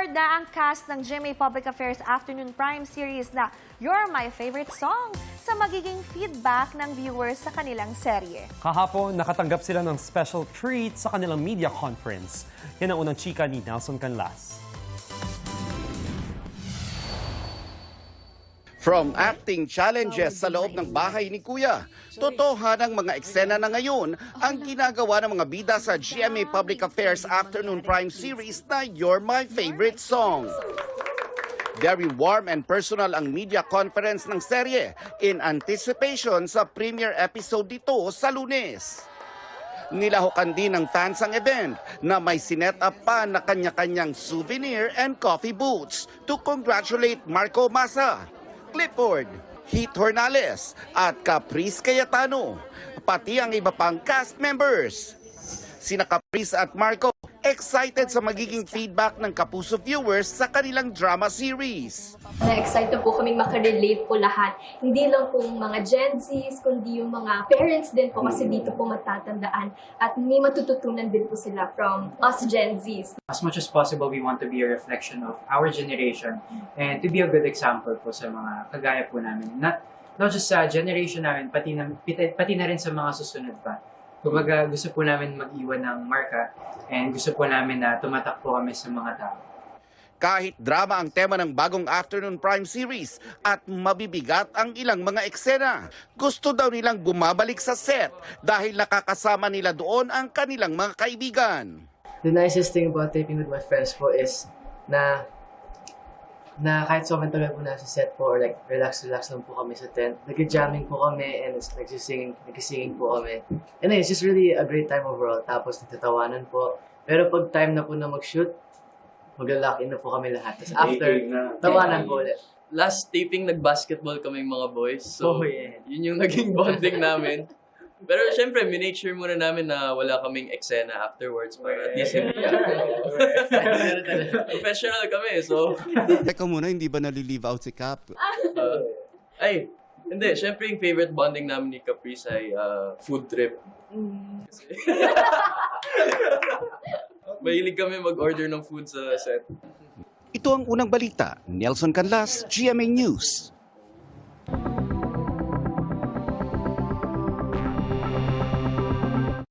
Nag-award na ang cast ng GMA Public Affairs Afternoon Prime Series na You're My Favorite Song sa magiging feedback ng viewers sa kanilang serye. Kahapon, nakatanggap sila ng special treat sa kanilang media conference. Yan ang unang chika ni Nelson Canlas. From acting challenges sa loob ng bahay ni Kuya, totohanang mga eksena na ngayon ang ginagawa ng mga bida sa GMA Public Affairs Afternoon Prime Series na You're My Favorite Song. Very warm and personal ang media conference ng serye in anticipation sa premiere episode dito sa Lunes. Nilahukan din ng fans ang event na may sinet up pa na kanya-kanyang souvenir and coffee booths to congratulate Marco Masa, Clifford, Heath Hornales at Caprice Cayetano, pati ang iba pang cast members. Sina Caprice at Marco excited sa magiging feedback ng Kapuso viewers sa kanilang drama series. Na-excite po kaming makarelate po lahat. Hindi lang po mga Gen Zs, kundi yung mga parents din po kasi dito po matatandaan at may matututunan din po sila from us Gen Zs. As much as possible, we want to be a reflection of our generation and to be a good example po sa mga kagaya po namin. Not just sa generation namin, pati na rin sa mga susunod pa. Kumbaga, gusto po namin mag-iwan ng marka and gusto po namin na tumatak po kami sa mga tao. Kahit drama ang tema ng bagong Afternoon Prime Series at mabibigat ang ilang mga eksena, gusto daw nilang bumabalik sa set dahil nakakasama nila doon ang kanilang mga kaibigan. The nicest thing about taping with my friends po is na kahit sobrang tagal po nasa set po or like relax lang po kami sa tent, nag-jamming po kami and nag-singing po kami. And it's just really a great time overall. Tapos nagtatawanan po. Pero pag time na po na mag-shoot, mag-lock in na po kami lahat. Tapos after, tawanan po ulit. Last taping, nag-basketball kaming mga boys. So, yeah. yun yung naging bonding namin. Pero syempre, minake sure muna namin na wala kaming eksena afterwards para at least professional kami, so... Teka muna, hindi ba nalilive out si Cap? Hindi. Syempre, yung favorite bonding namin ni Caprice ay food trip. Mahilig kami mag-order ng food sa set. Ito ang unang balita. Nelson Canlas, GMA News.